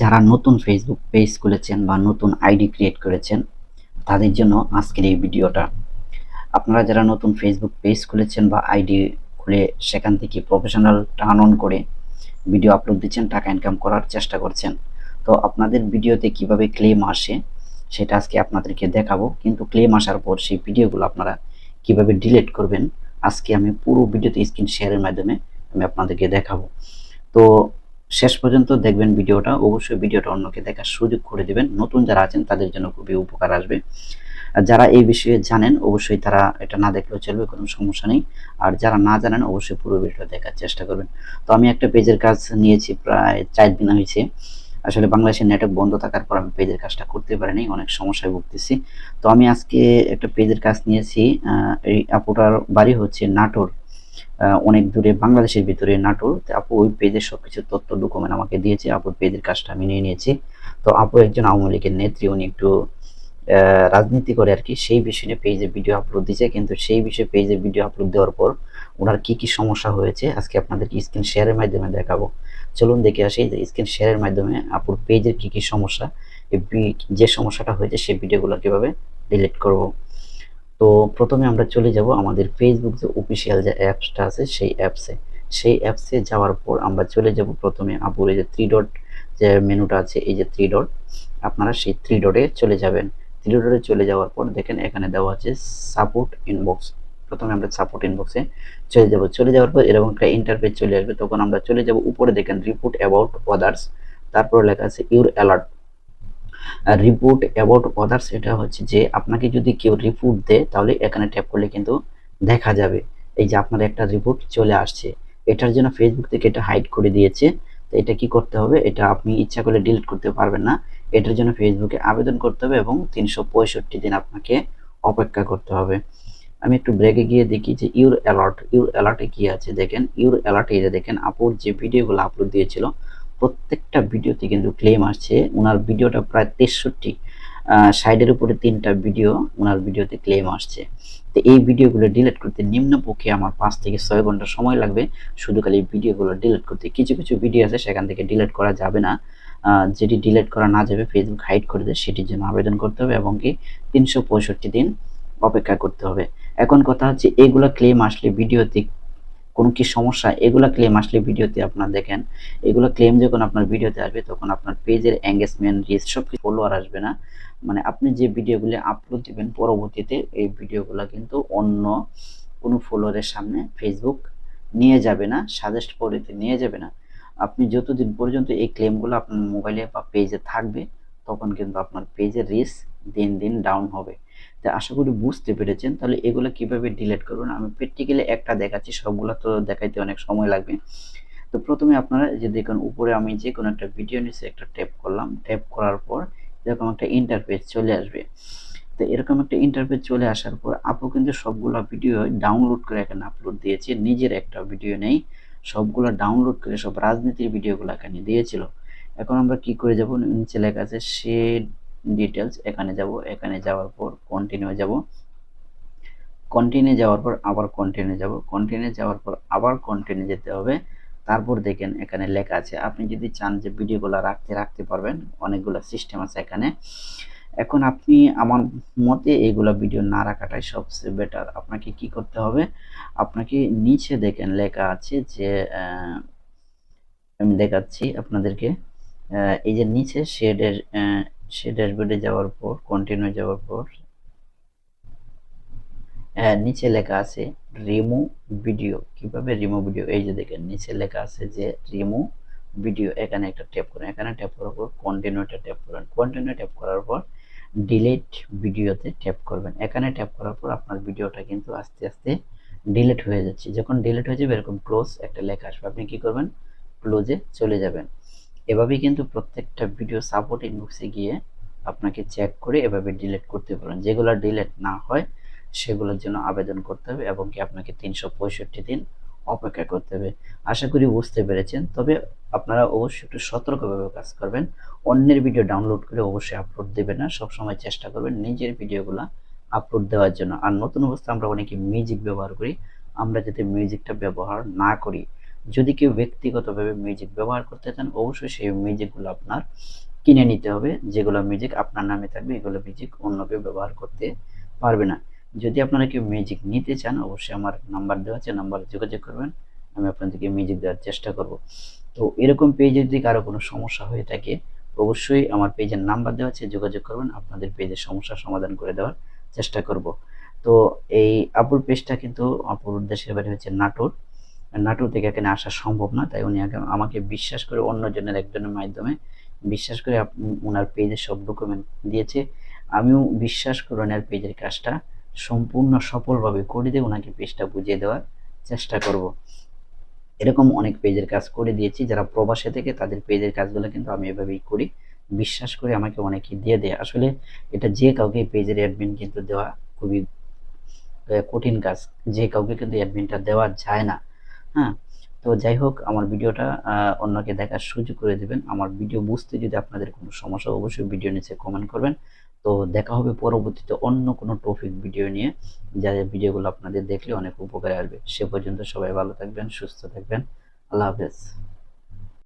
যারা নতুন Facebook page খুলেছেন বা নতুন আইডি ক্রিয়েট করেছেন তাদের জন্য আজকের এই ভিডিওটা। আপনারা যারা নতুন ফেসবুক পেজ খুলেছেন বা আইডি খুলে সেখান থেকে প্রফেশনাল টার্ন অন করে ভিডিও আপলোড দিচ্ছেন, টাকা ইনকাম করার চেষ্টা করছেন, তো আপনাদের ভিডিওতে কিভাবে ক্লেম আসে সেটা আজকে আপনাদেরকে দেখাবো। কিন্তু ক্লেম আসার পর সেই ভিডিওগুলো আপনারা কিভাবে ডিলিট করবেন আজকে আমি পুরো ভিডিওতে স্ক্রিন শেয়ারের মাধ্যমে আমি আপনাদেরকে দেখাবো। তো শেষ পর্যন্ত দেখবেন ভিডিওটা, অবশ্যই ভিডিওটা অন্যকে দেখার সুযোগ করে দিবেন। নতুন যারা আছেন তাদের জন্য খুবই উপকার আসবে। আর যারা এই বিষয়ে জানেন অবশ্যই তারা এটা না দেখলেও চলবে, কোনো সমস্যা নেই। আর যারা না জানেন অবশ্যই পুরো ভিডিওটা দেখার চেষ্টা করবেন। তো আমি একটা পেজের কাজ নিয়েছি, প্রায় 4 দিন হয়েছে। আসলে বাংলাদেশের নেটওয়ার্ক বন্ধ থাকার পর আমি পেজের কাজটা করতে পারিনি, অনেক সমস্যায় ভুগতেছি। তো আমি আজকে একটা পেজের কাজ নিয়েছি। এই আপুটার বাড়ি হচ্ছে নাটোর, অনেক দূরে বাংলাদেশের ভিতরে নাটোর। আপু ওই পেজের সবকিছু তথ্য ডকুমেন্ট আমাকে দিয়েছে, আপুর পেজের কাজটা আমি নিয়ে নিয়েছি। তো আপু একজন আওয়ামী লীগের নেত্রী, উনি একটু রাজনীতি করে আর কি, সেই বিষয়ে পেজে ভিডিও আপলোড দিয়েছে। কিন্তু সেই বিষয়ে পেজে ভিডিও আপলোড দেওয়ার পর ওনার কি কি সমস্যা হয়েছে আজকে আপনাদেরকে স্ক্রিন শেয়ারের মাধ্যমে দেখাবো। চলুন দেখে আসি যে স্ক্রিন শেয়ারের মাধ্যমে আপুর পেজের কি কি সমস্যা, যে সমস্যাটা হয়েছে সেই ভিডিওগুলো কিভাবে ডিলিট করব। তো প্রথমে আমরা চলে যাব আমাদের ফেসবুক যে অফিসিয়াল যে অ্যাপসটা আছে সেই অ্যাপসে যাওয়ার পর আমরা চলে যাব প্রথমে আপুর এই যে থ্রি ডট যে মেনুটা আছে, এই যে থ্রি ডট, আপনারা সেই থ্রি ডটে চলে যাবেন। থ্রি ডটে চলে যাওয়ার পর দেখেন এখানে দেওয়া আছে সাপোর্ট ইনবক্স। প্রথমে আমরা সাপোর্ট ইনবক্সে চলে যাব। চলে যাওয়ার পর এরকম একটা ইন্টারফেস চলে আসবে, তখন আমরা চলে যাব উপরে দেখেন রিপোর্ট অ্যাবাউট আদার্স, তারপর লেখা আছে your alert. Report about others এটা হচ্ছে যে আপনাকে যদি কেউ রিপোর্ট দেয় তাহলে এখানে ট্যাপ করলে কিন্তু দেখা যাবে এই যে আপনার একটা রিপোর্ট চলে আসছে। এটার জন্য ফেসবুক থেকে এটা হাইড করে দিয়েছে। তো এটা কি করতে হবে, এটা আপনি ইচ্ছা করলে ডিলিট করতে পারবেন না। এটার জন্য ফেসবুকে আবেদন করতে হবে এবং 365 দিন আপনাকে অপেক্ষা করতে হবে। আমি একটু ব্রেকে গিয়ে দেখি যে ইউর অ্যালার্টে কি আছে। দেখেন ইউর অ্যালার্টে এই যে দেখেন আপুর যে ভিডিওগুলো আপলোড দিয়েছিল প্রত্যেকটা ভিডিওতে কিন্তু ক্লেম আসছে। ওনার ভিডিওটা প্রায় 63, 60-এর উপরে 3টা ভিডিও ওনার ভিডিওতে ক্লেম আসছে। তো এই ভিডিওগুলো ডিলিট করতে নিম্নপক্ষে আমার 5 থেকে 6 ঘন্টা সময় লাগবে, শুধু খালি এই ভিডিওগুলো ডিলিট করতে। কিছু কিছু ভিডিও আছে সেখান থেকে ডিলিট করা যাবে না, যেটি ডিলিট করা না যাবে ফেসবুক হাইড করে দেয়, সেটির জন্য আবেদন করতে হবে এবং কি 365 দিন অপেক্ষা করতে হবে। এখন কথা হচ্ছে এগুলা ক্লেম আসলে ভিডিওতে কোনো কি সমস্যা, এগুলা ক্লেম আসলে ভিডিওতে আপনার দেখেন এগুলা ক্লেম যখন আপনার ভিডিওতে আসবে তখন আপনার পেজের এঙ্গেজমেন্ট, রিচ সবকিছু ফলোয়ার আসবে না। মানে আপনি যে ভিডিওগুলো আপলোড দিবেন পরবর্তীতে এই ভিডিওগুলো কিন্তু অন্য কোনো ফলোয়ারের সামনে ফেসবুক নিয়ে যাবে না, সাজেস্ট করে নিয়ে যাবে না। আপনি যতদিন পর্যন্ত এই ক্লেমগুলো আপনার মোবাইলে বা পেজে থাকবে তখন কিন্তু আপনার পেজের রিচ দিন দিন ডাউন হবে। তো আশা করি বুঝতে পেরেছেন। তাহলে এগুলো কিভাবে ডিলিট করবেন আমি প্র্যাকটিক্যালি একটা দেখাচ্ছি, সবগুলো তো দেখাইতে অনেক সময় লাগবে। তো প্রথমে আপনারা যে দেখুন উপরে আমি যে কোনো একটা ভিডিও নিচে একটা ট্যাপ করলাম, ট্যাপ করার পর এরকম একটা ইন্টারফেস চলে আসবে। তো এরকম একটা ইন্টারফেস চলে আসার পর আপু কিন্তু সবগুলো ভিডিও ডাউনলোড করে এখানে আপলোড দিয়েছে, নিজের একটা ভিডিও নেই, সবগুলো ডাউনলোড করে সব রাজনীতির ভিডিওগুলো এখানে দিয়েছিল। এখন আমরা কি করে যাব, নিচে লেখা আছে শেড ডিটেলস, এখানে যাব, এখানে যাওয়ার পর কন্টিনিউ যাব, কন্টিনিউ যাওয়ার পর আবার কন্টিনিউ যাব, কন্টিনিউ যাওয়ার পর আবার কন্টিনিউ যেতে হবে। তারপর দেখেন এখানে লেখা আছে আপনি যদি চান যে ভিডিওগুলো রাখতে পারবেন, অনেকগুলো সিস্টেম আছে এখানে। এখন আপনি আমার মতে এইগুলা ভিডিও না রাখাটাই সবচেয়ে বেটার। আপনাকে কি করতে হবে, আপনাকে নিচে দেখেন লেখা আছে যে আমি দেখাচ্ছি আপনাদেরকে, এই যে নিচে সে ড্যাশবোর্ডে যাওয়ার পর কন্টিনিউ যাওয়ার পর নিচে লেখা আছে রিমুভ ভিডিও। কিভাবে রিমুভ ভিডিও, এই যে দেখেন নিচে লেখা আছে যে রিমুভ ভিডিও, এখানে একটা ট্যাপ করেন, এখানে ট্যাপ করার পর কন্টিনিউটা ট্যাপ করেন, কন্টিনিউ ট্যাপ করার পর ডিলিট ভিডিওতে ট্যাপ করবেন। এখানে ট্যাপ করার পর আপনার ভিডিওটা কিন্তু আস্তে আস্তে ডিলিট হয়ে যাচ্ছে। যখন ডিলিট হয়ে যাবে এরকম ক্লোজ একটা লেখা আসবে, আপনি কি করবেন ক্লোজে চলে যাবেন। এভাবেই কিন্তু প্রত্যেকটা ভিডিও সাপোর্ট ইনবক্সে গিয়ে আপনাকে চেক করে এভাবে ডিলিট করতে পারেন। যেগুলো ডিলিট না হয় সেগুলোর জন্য আবেদন করতে হবে এবং কি আপনাকে 365 দিন অপেক্ষা করতে হবে। আশা করি বুঝতে পেরেছেন। তবে আপনারা অবশ্যই একটু সতর্কভাবে কাজ করবেন। অন্যের ভিডিও ডাউনলোড করে অবশ্যই আপলোড দেবেন না, সবসময় চেষ্টা করবেন নিজের ভিডিওগুলো আপলোড দেওয়ার জন্য। আর নতুন অবস্থায় আমরা অনেকে মিউজিক ব্যবহার করি, আমরা যাতে মিউজিকটা ব্যবহার না করি। যদি কেউ ব্যক্তিগতভাবে মিউজিক ব্যবহার করতে চান অবশ্যই সেই মিউজিকগুলো আপনার কিনে নিতে হবে। যেগুলো মিউজিক আপনার নামে থাকবে এগুলো মিউজিক অন্য কেউ ব্যবহার করতে পারবে না। যদি আপনারা কেউ মিউজিক নিতে চান অবশ্যই আমার নাম্বার দেওয়া আছে, নাম্বারে যোগাযোগ করবেন, আমি আপনাদেরকে মিউজিক দেওয়ার চেষ্টা করব। তো এরকম পেজে যদি কারো কোনো সমস্যা হয়ে থাকে অবশ্যই আমার পেজের নাম্বার দেওয়া আছে, যোগাযোগ করবেন, আপনাদের পেজের সমস্যার সমাধান করে দেওয়ার চেষ্টা করব। তো এই আপুর পেজটা কিন্তু আপুর দেশের বাড়ি হচ্ছে নাটোর, নাটোর থেকে এখানে আসা সম্ভব না, তাই উনি আমাকে বিশ্বাস করে অন্যজনের একজনের মাধ্যমে বিশ্বাস করে ওনার পেজের সব ডকুমেন্ট দিয়েছে। আমিও বিশ্বাস করে ওনার পেজের কাজটা সম্পূর্ণ সফলভাবে করে দিয়ে ওনাকে পেজটা বুঝিয়ে দেওয়ার চেষ্টা করব। এরকম অনেক পেজের কাজ করে দিয়েছি, যারা প্রবাসে থেকে তাদের পেজের কাজগুলো কিন্তু আমি এভাবেই করি, বিশ্বাস করে আমাকে অনেকে দিয়ে দেয়। আসলে এটা যে কাউকে পেজের অ্যাডমিন কিন্তু দেওয়া খুবই কঠিন কাজ, যে কাউকে কিন্তু অ্যাডমিনটা দেওয়া যায় না। হ্যাঁ, তো যাই হোক আমার ভিডিওটা অন্যকে দেখার সুযোগ করে দিবেন। আমার ভিডিও বুঝতে যদি আপনাদের কোনো সমস্যা অবশ্যই ভিডিও নিচে কমেন্ট করবেন। তো দেখা হবে পরবর্তীতে অন্য কোনো টপিক ভিডিও নিয়ে, যাদের ভিডিওগুলো আপনাদের দেখলে অনেক উপকারে আসবে। সে পর্যন্ত সবাই ভালো থাকবেন, সুস্থ থাকবেন। আল্লাহ হাফেজ।